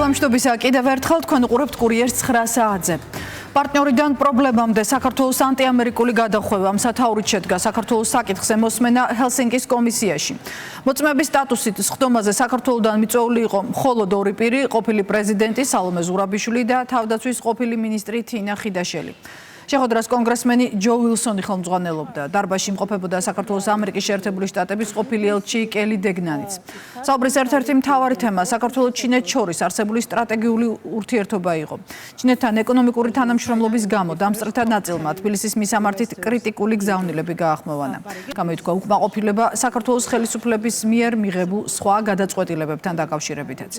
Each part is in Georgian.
მადლამშვიდობისა კიდევ ერთხელ თქვენ უყურებთ კურიერს 9 საათზე. პარტნიორიდან პრობლემამდე საქართველოს ანტიამერიკული გადახვევა მსათაურით შედგა საქართველოს საკითხზე მოსმენა ჰელსინკის კომისიაში. მოწმეების სტატუსით სხდომაზე საქართველოდან მიწვეული იყო მხოლოდ ორი პირი, ყოფილი პრეზიდენტი სალომე ზურაბიშვილი და თავდაცვის ყოფილი მინისტრი თინა ხიდაშელი. შეხვედრას კონგრესმენი ჯო ვილსონი ხელმძღვანელობდა. დარბაზში იმყოფებოდა საქართველოს ამერიკის შეერთებული შტატების ყოფილი ელჩი კელი დეგნანიც. საუბრის ერთ-ერთი მთავარი თემა საქართველოს ჩინეთს შორის არსებული სტრატეგიული ურთიერთობა იყო. ჩინეთთან ეკონომიკური თანამშრომლობის გამო დამსწრეთა ნაწილმა თბილისის მისამართით კრიტიკული გზავნილები გაახმოვანა. გამოითქვა უკმაყოფილება საქართველოს ხელისუფლების მიერ მიღებულ სხვა გადაწყვეტილებებთან დაკავშირებითაც.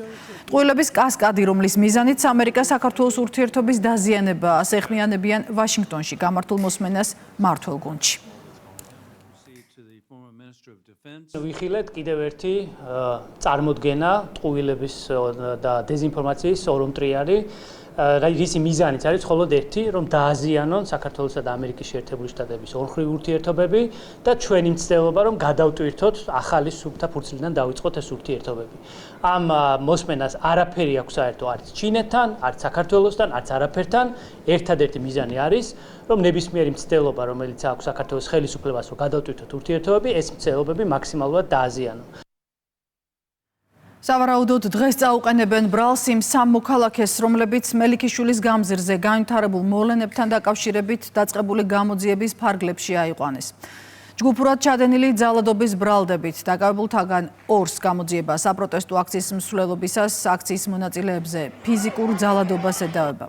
ტყუილების კასკადი, რომლის მიზანიც ამერიკა საქართველოს ურთიერთობის დაზიანება, ასე ეხმიანებიან ვაშინგტონში გამართულ მოსმენას მმართველ გუნდში. ვიხილეთ კიდევ ერთი წარმოდგენა ტყუილების და დეზინფორმაციის ორომტრიალი, რისი მიზანიც არის მხოლოდ ერთი, რომ დააზიანონ საქართველოსა და ამერიკის შეერთებული შტატების ორმხრივი ურთიერთობები და ჩვენი მცდელობა, რომ გადავტვირთოთ ახალი სუფთა ფურცლიდან დავიწყოთ ეს ურთიერთობები. ამ მოსმენას არაფერი აქვს საერთო არც ჩინეთთან, არც საქართველოსთან, არც არაფერთან. ერთადერთი მიზანი არის, რომ ნებისმიერი მცდელობა, რომელიც აქვს საქართველოს ხელისუფლებას, რომ გადავტვირთოთ ურთიერთობები, ეს მცდელობები მაქსიმალურად დააზიანონ. სავარაუდოდ დღეს წაუყენებენ ბრალს იმ სამ მოქალაქეს, რომლებიც მელიქიშვილის გამზირზე განვითარებულ მოვლენებთან დაკავშირებით დაწყებული გამოძიების ფარგლებში აიყვანეს. ჯგუფურად ჩადენილი ძალადობის ბრალდებით დაკავებულთაგან ორს გამოძიება საპროტესტო აქციის მსვლელობისას აქციის მონაწილეებზე ფიზიკურ ძალადობას ედავება.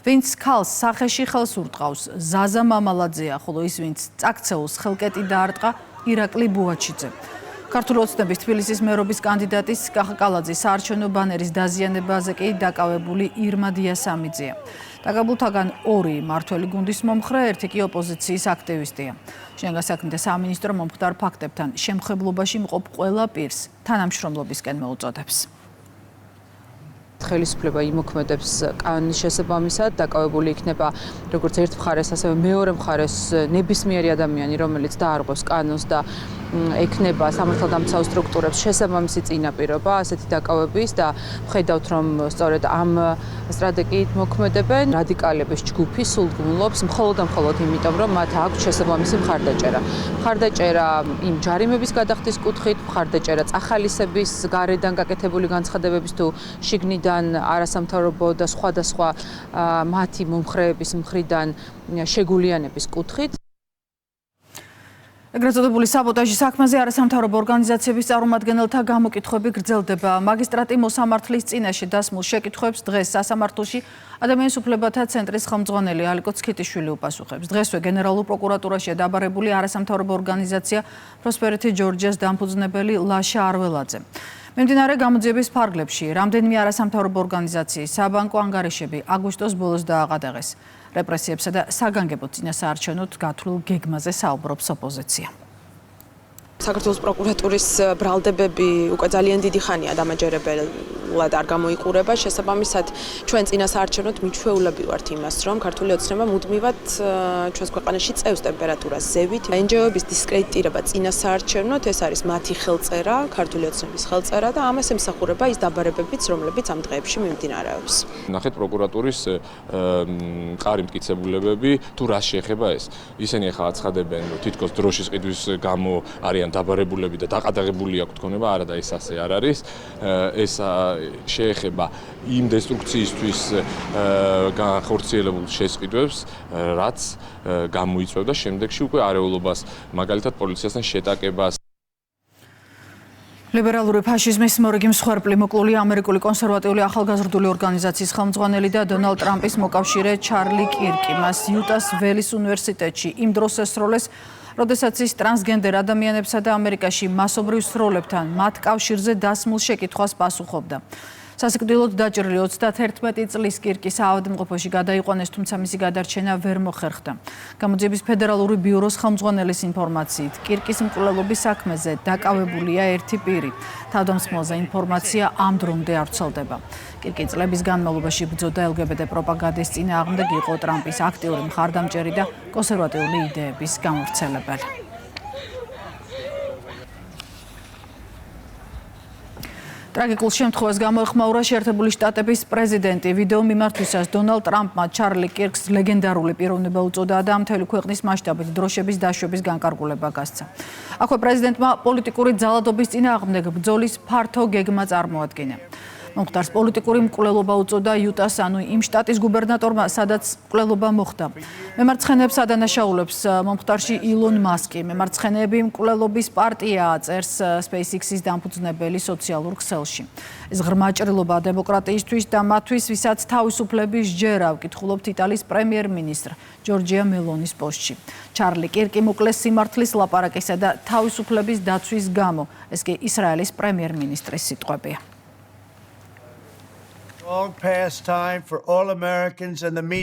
ვინც ქალს სახეში ხელს ურტყავს, ზაზა მამალაძეა, ხოლო ის ვინც წაქცეულს ხელკეტი დაარტყა, ირაკლი ბუაჩიძე. ქართული ოცნების თბილისის მერობის კანდიდატის კახაკალაძის საარჩევნო ბანერის დაზიანებაზე კი დაკავებული ირმა დიასამიძეა. დაკავებულთაგან ორი მმართველი გუნდის მომხრე, ერთი კი ოპოზიციის აქტივისტია. შინაგან საქმეთა სამინისტრო მომხდარ ფაქტებთან შემხებლობაში მყოფ ყველა პირს თანამშრომლობისკენ მოუწოდებს. ხელისუფლება იმოქმედებს კანონის შესაბამისად, დაკავებული იქნება როგორც ერთ მხარეს, ასევე მეორე მხარეს ნებისმიერი ადამიანი, რომელიც დაარღვევს კანონს და ექნება სამართალდამცავ სტრუქტურებს შესაბამისი წინაპირობა ასეთი დაკავების და ვხედავთ, რომ სწორედ ამ სტრატეგიით მოქმედებენ რადიკალების ჯგუფი სულგუნლობს მხოლოდ იმიტომ, რომ მათ აქვს შესაბამისი მხარდაჭერა. მხარდაჭერა იმ ჯარიმების გადახდის კუთხით, მხარდაჭერა წახალისების გარედან გაკეთებული განცხადებების თუ შიგნიდან არასამთავრობო და სხვადასხვა მათი მომხრეების მხრიდან შეგულიანების კუთხით. ეგრეთ წოდებული საბოტაჟის საქმეზე არასამთავრობო ორგანიზაციების წარმომადგენელთა გამოკითხვები გრძელდება. მაგისტრატი მოსამართლის წინაშე დასმულ შეკითხვებს დღეს სასამართლოში ადამიანის უფლებათა ცენტრის ხელმძღვანელი ალიკო ცქიტიშვილი უპასუხებს. დღესვე გენერალურ პროკურატურაშია დაბარებული არასამთავრობო ორგანიზაცია პროსპერიტი ჯორჯიას დამფუძნებელი ლაშა არველაძე. მიმდინარე გამოძიების ფარგლებში რამდენიმე არასამთავრობო ორგანიზაციის საბანკო ანგარიშები აგვისტოს ბოლოს დააყადაღეს. რეპრესიებსა და საგანგებო წინასაარჩევნოდ გათვლილ გეგმაზე საუბრობს ოპოზიცია. საქართველოს პროკურატურის ბრალდებები უკვე ძალიან დიდი ხანია დამაჯერებლად არ გამოიყურება. შესაბამისად, ჩვენ წინასაარჩევნოდ მიჩვეულები ვართ იმას, რომ ქართული ოცნება მუდმივად ჩვენს ქვეყანაში წევს ტემპერატურას ზევით. NGO-ების დისკრედიტირება წინასაარჩევნოდ ეს არის მათი ხელწერა, ქართული ოცნების ხელწერა და ამას ემსახურება ის დაბარებებიც, რომლებიც ამ დღეებში მიმდინარეობს. ნახეთ პროკურატურის მყარი მტკიცებულებები თუ რას შეეხება ეს. ისინი ახლა აცხადებენ, რომ თითქოს დროშის ყიდვის გამო არიან დაბარებულები და დაყადაღებული აქვს თქონება, არა და ეს ასე არ არის. ეს შეეხება იმ დესტრუქციისთვის განხორციელებულ შესყიდვებს, რაც გამოიწვევდა შემდეგში უკვე არეულობას, მაგალითად პოლიციასთან შეტაკებას. ლიბერალური ფაშიზმის მორიგი მსხვერპლი მოკლული ამერიკული კონსერვატიული ახალგაზრდული ორგანიზაციის ხელმძღვანელი და დონალდ ტრამპის მოკავშირე ჩარლი კირკი მას იუტას ველის უნივერსიტეტში იმ დროს ესროლეს, როდესაც ის ტრანსგენდერ ადამიანებსა და ამერიკაში მასობრივ სროლებთან მათ კავშირზე დასმულ შეკითხვას პასუხობდა. სასიკვდილოდ დაჭრილი 31 წლის კირკის ავადმყოფოში გადაიყვანეს, თუმცა მისი გადარჩენა ვერ მოხერხდა. გამოძიების ფედერალური ბიუროს ხელმძღვანელის ინფორმაციით, კირკის მკვლელობის საქმეზე დაკავებულია ერთი პირი. თავდამსხმელზე ინფორმაცია ამ დრომდე არ ვრცელდება. კირკი წლების განმავლობაში ბრძოდა LGBT პროპაგანდის წინააღმდეგ, იყო ტრამპის აქტიური მხარდამჭერი და კონსერვატიული იდეების გამავრცელებელი. ტრაგიკულ შემთხვევას გამოეხმაურა შეერთებული შტატების პრეზიდენტი. ვიდეო მიმართვისას დონალდ ტრამპმა ჩარლი კირკს ლეგენდარული პიროვნება უწოდა და მთელი ქვეყნის მასშტაბით დროშების დაშვების განკარგულება გასცა. აქვე პრეზიდენტმა პოლიტიკური ძალადობის წინააღმდეგ ბრძოლის ფართო გეგმა წარმოადგინა. მომხდარს პოლიტიკური მკვლელობა უწოდა იუტას, ანუ იმ შტატის გუბერნატორმა, სადაც მკვლელობა მოხდა. მემარცხენეებს ადანაშაულებს მომხდარში ილონ მასკი. მემარცხენეები მკვლელობის პარტიაა, წერს SpaceX-ის დამფუძნებელი სოციალურ ქსელში. ეს ღრმა ჭრილობა დემოკრატიისთვის და მათთვის, ვისაც თავისუფლების სჯერა, ვკითხულობთ იტალიის პრემიერ-მინისტრ ჯორჯია მელონის პოსტში. ჩარლი კირკი მოკლეს სიმართლის ლაპარაკისა და თავისუფლების დაცვის გამო. ეს კი ისრაელის პრემიერ-მინისტრის სიტყვებია.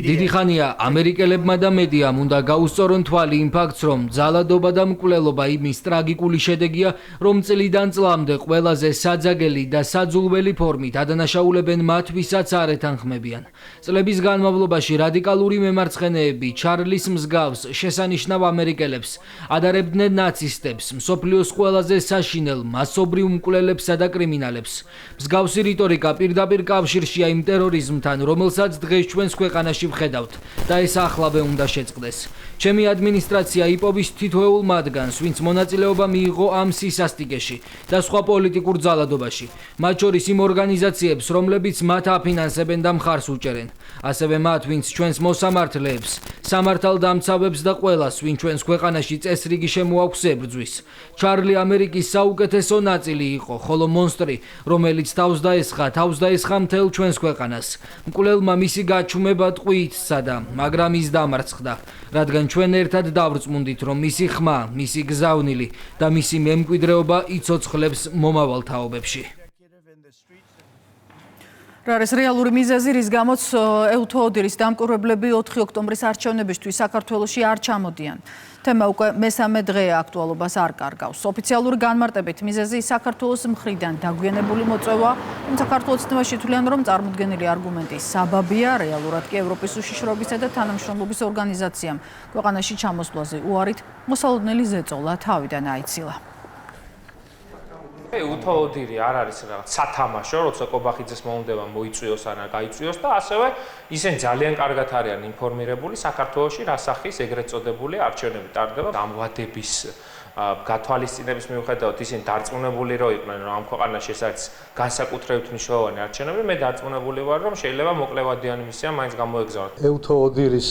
დიდი ხანია ამერიკელებმა და მედიამ უნდა გაუსწორონ თვალი იმ ფაქტს, რომ ძალადობა და მკვლელობა იმის ტრაგიკული შედეგია, რომ წლიდან წლამდე ყველაზე საძაგელი და საძულველი ფორმით ადანაშაულებენ მათ, ვისაც არ ეთანხმებიან. წლების განმავლობაში რადიკალური მემარცხენეები ჩარლის მსგავს შესანიშნავ ამერიკელებს ადარებდნენ ნაცისტებს, მსოფლიოს ყველაზე საშინელ მასობრივ მკვლელებსა და კრიმინალებს. მსგავსი რიტორიკა პირდაპირ კავშირში იმ ტერორიზმთან, რომელსაც დღეს ჩვენს ქვეყანაში ვხედავთ და ეს ახლავე უნდა შეწყდეს. ჩემი ადმინისტრაცია იპოვის თითოეულ მათგანს, ვინც მონაწილეობა მიიღო ამ სისასტიკეში და სხვა პოლიტიკურ ძალადობაში, მათ შორის იმ ორგანიზაციებს, რომლებიც მათ აფინანსებენ და მხარს უჭერენ. ასევე მათ, ვინც ჩვენს მოსამართლეებს, სამართალდამცავებს და ყველას, ვინც ჩვენს ქვეყანაში წესრიგი შემოაქვს ებრძვის. ჩარლი ამერიკის საუკეთესო ნაწილი იყო, ხოლო მონსტრი, რომელიც თავს დაესხა მთელ ჩვენს ქვეყანას. მკვლელმა მისი გაჩუმება ტყვიით სცადა, მაგრამ ის დამარცხდა, რადგან ჩვენ ერთად დავრწმუნდით, რომ მისი ხმა, მისი გზავნილი და მისი მემკვიდრეობა იცოცხლებს მომავალ თაობებში. რა არის რეალური მიზეზი, რის გამოც ევთოოდირის დამკვირვებლები 4 ოქტომბრის არჩევნებისთვის საქართველოში არ ჩამოდიან? თემა უკვე მესამე დღეა აქტუალობას არ კარგავს. ოფიციალური განმარტებით მიზეზი საქართველოს მხრიდან დაგვიანებული მოწვევა, თუმცა საქართველოს თემაში თვლიან, რომ წარმოდგენილი არგუმენტი საბაბია, რეალურად კი ევროპის უშიშრობისა და თანამშრომლობის ორგანიზაციამ ქვეყანაში ჩამოსვლაზე უარით მოსალოდნელი ზეწოლა თავიდან აიცილა. უთოოდირი არ არის რაღაც სათამაშო, როცა კობახიძეს მოუნდება მოიწვიოს ან არ გაიწვიოს და ასევე ისინი ძალიან კარგად არიან ინფორმირებული საქართველოში რა სახის ეგრეთ წოდებული არჩევნები ტარდება. ამ ვადების გათვალისწინების მიუხედავად ისინი დარწმუნებული რო იყვნენ, რომ ამ ქვეყანაში ეს არის განსაკუთრებით მნიშვნელოვანი არჩევნები, მე დარწმუნებული ვარ, რომ შეიძლება მოკლევადიანი მისია მაინც გამოეგზავნათ. ევთოოდირის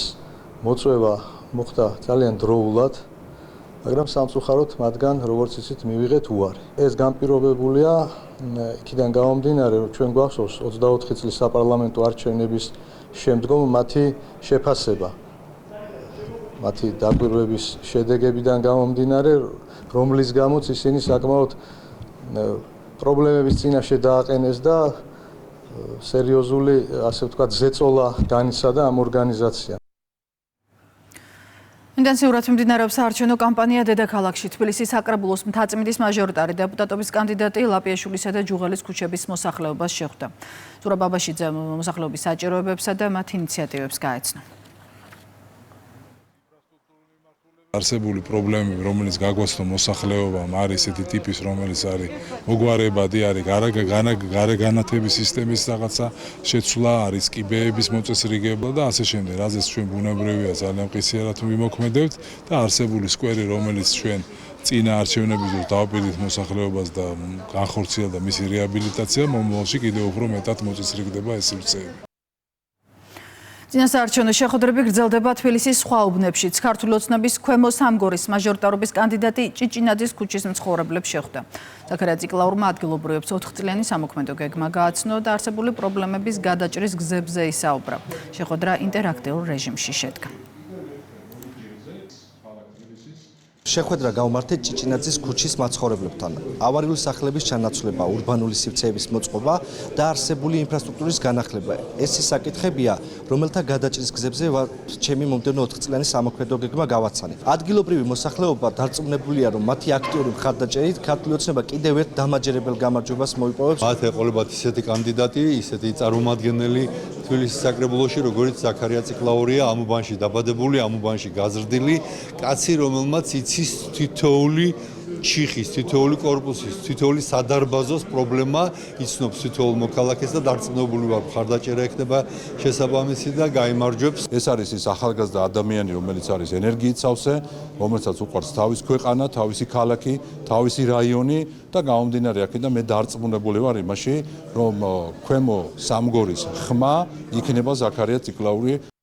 მოწვევა მოხდა ძალიან დროულად. მაგრამ სამწუხაროდ მათგან, როგორც იცით, მივიღეთ უარი. ეს განპირობებულია იქიდან გამომდინარე, რომ ჩვენ გვახსოვს 24 წლის საპარლამენტო არჩევნების შემდგომ მათი შეფასება. მათი დაკვირვების შედეგებიდან გამომდინარე, რომლის გამოც ისინი საკმაოდ პრობლემების წინაშე დააყენეს და სერიოზული, ასე ვთქვათ, ზეწოლა განიცადა ამ ორგანიზაციამ. ინტენსიურად მიმდინარეობს საარჩევნო კამპანია დედაქალაქში. თბილისის საკრებულოს მთაწმინდის მაჟორიტარი დეპუტატობის კანდიდატი ლაპიაშვილისა და ჯუღელის ქუჩების მოსახლეობას შეხვდა. ზურაბ აბაშიძე მოსახლეობის საჭიროებებსა და მათ ინიციატივებს გაეცნო. არსებული პრობლემები, რომელიც გაგვაცნო მოსახლეობამ, არის ესეთი ტიპის, რომელიც არის მოგვარებადი, არის გარეგანათების სისტემის რაღაცა შეცვლა, არის კიბეების მოწესრიგება და ასე შემდეგ. რაზეც ჩვენ ბუნებრივია ძალიან მყისიერად ვიმოქმედებთ და არსებული სკვერი, რომელიც ჩვენ წინა არჩევნების დროს დავაპირდით მოსახლეობას და განხორციელდა და მისი რეაბილიტაცია, მომავალში კიდევ უფრო მეტად მოწესრიგდება ეს სივრცეები. წინასაარჩევნო შეხვედრები გრძელდება თბილისის სხვა უბნებშიც. ქართული ოცნების ქვემო სამგორის მაჟორიტარობის კანდიდატი ჭიჭინაძის ქუჩის მცხოვრებლებს შეხვდა. ზაქარია ციკლაურმა ადგილობრივებს 4 წლიანი სამოქმედო გეგმა გააცნო და არსებული პრობლემების გადაჭრის გზებზე ისაუბრა. შეხვედრა ინტერაქტიულ რეჟიმში შედგა. შეხვედრა გაუმართეთ ჭიჭინაძის ქუჩის მაცხოვრებლებთან. ავარიული სახლების ჩანაცვლება, ურბანული სივრცეების მოწყობა და არსებული ინფრასტრუქტურის განახლება. ეს ის საკითხებია, რომელთა გადაჭრის გზებზე ჩემი მომდევნო 4 წლიანი სამოქმედო გეგმა გავაცანე. ადგილობრივი მოსახლეობა დარწმუნებულია, რომ მათი აქტიური მხარდაჭერით ქართული ოცნება კიდევ ერთ დამაჯერებელ გამარჯვებას მოიპოვებს. მათ ეყოლებათ ისეთი კანდიდატი, ისეთი წარმომადგენელი თბილისის საკრებულოში, როგორც ზაქარია ციკლაურია, ამ უბანში დაბადებული, ამ უბანში გაზრდილი, კაცი, რომელმაც იცის თითოეული ჩიხის, თითოეული კორპუსის, თითოეული სადარბაზოს პრობლემა იცნობს თითოეულ მოქალაქეს და დარწმუნებული ვარ, მხარდაჭერა ექნება შესაბამისი და გაიმარჯვებს. ეს არის ის ახალგაზრდა ადამიანი, რომელიც არის ენერგიით სავსე, რომელსაც უყვარს თავის ქვეყანა, თავისი ქალაქი, თავისი რაიონი და გამომდინარე აქედან მე დარწმუნებული ვარ იმაში, რომ ქვემო სამგორის ხმა იქნება ზაქარია ციკლაური.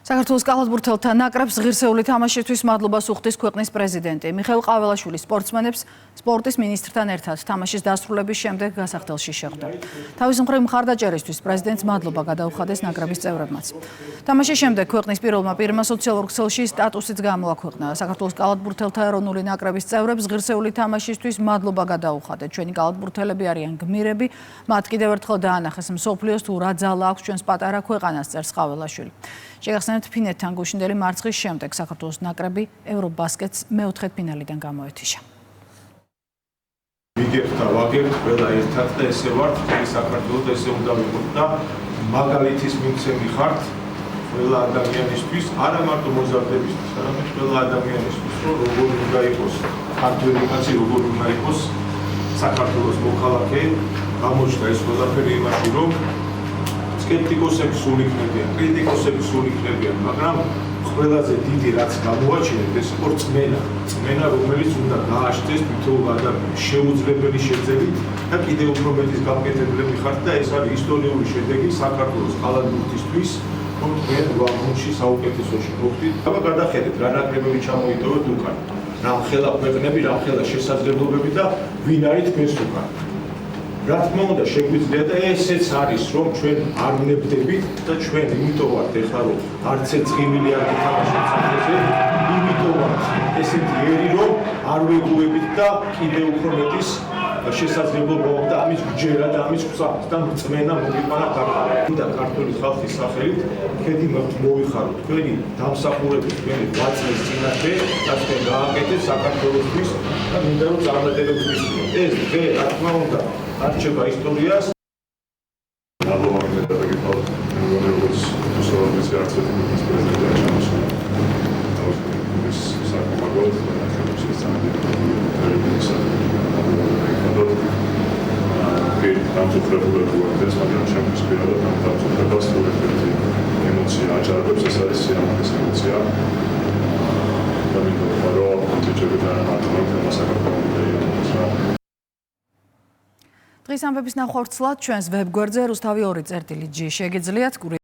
საქართველოს კალათბურთელთა ნაკრებს ღირსეული თამაშისთვის მადლობას უხდის ქვეყნის პრეზიდენტი მიხეილ ყაველაშვილი სპორტსმენებს სპორტის მინისტრთან ერთად თამაშის დასრულების შემდეგ გასახდელში შეხვდა. თავის მხრივ მხარდაჭერისთვის პრეზიდენტს მადლობა გადაუხადეს ნაკრების წევრებმაც. თამაშის შემდეგ ქვეყნის პირველმა სოციალურ ქსელში სტატუსიც გამოაქვეყნა. საქართველოს კალათბურთელთა ეროვნული ნაკრების წევრებს ღირსეული თამაშისთვის მადლობა გადაუხადეთ. ჩვენი კალათბურთელები არიან გმირები, მათ კიდევ ერთხელ დაანახეს მსოფლიოს თუ რა ძალა აქვს ჩვენს პატარა ქვეყანას, წერს ყაველაშვილი. შეგახსენებთ ფინეთთან გუშინდელი მარცხის შემდეგ საქართველოს ნაკრები ევრობასკეტს მეოთხედფინალიდან გამოეთიშა. ვიგებთ და ვაგებთ ყველა ერთად და ესე ვართ მთელი საქართველოს და ესე უნდა ვიყოთ და მაგალითის მიმცემი ხართ ყველა ადამიანისთვის, არა მარტო მოზარდებისთვის, არამედ ყველა ადამიანისთვის, რომ როგორ უნდა იყოს ქართველი კაცი, როგორ უნდა იყოს საქართველოს მოქალაქე, გამოჩნდა ეს ყველაფერი იმაში, რომ სკეპტიკოსები სულ იქნებიან, კრიტიკოსები სულ იქნებიან, მაგრამ ყველაზე დიდი რაც გამოაჩინეთ ეს იყო რწმენა, რომელიც უნდა გააშწეს თითოეულ ადამიანს შეუძლებელი შეძენით და კიდევ უფრო მეტის გამკეთებლები ხართ და ეს არის ისტორიული შედეგი საქართველოს კალათბურთისთვის, რომ ჩვენ ვაგონში საუკეთესოში მოხვდით. აბა გადახედეთ რა ნაკრებები ჩამოიტოვეთ უკან, რა ხელა ქვეყნები, რა ხელა შესაძლებლობები და ვინ არის თქვენს უკან. რა თქმა უნდა შეგვიძლია და ესეც არის რომ ჩვენ არ ვნებდებით და ჩვენ იმიტომ ვართ ეხლა რომ არც ერთ წვილი არ გითამაშეთ საფრთხეზე, იმიტომ ვართ ესეთი ერი რომ არ ვეგუებით და კიდევ უფრო მეტის შესაძლებლობა და ამის გჯერა და ამის გზავნით და რწმენა მოგიყვანა საქართველოს და ქართული ხალხის სახელით ქედი მოვიხაროთ თქვენი დამსახურებით თქვენი ვაწლის წინაშე და თქვენ გააკეთეთ საქართველოსთვის და მინდა რომ წარმატებები მისცემთ. ეს დღე რა თქმა უნდა არჩება ისტორიას. დამწუხრებულები ვართ ეს, მაგრამ ჩემთვის პირადად ამ დამწუხრებას ერთ-ერთი ემოცია აჭარბებს, ეს არის სიამაყის ემოცია. და მინდა რომ ბიჭებთან მართლაც საქართველოს დღის ამბების ნახევარწლად ჩვენს ვებგვერდზე რუსთავი 2.g შეგიძლიათ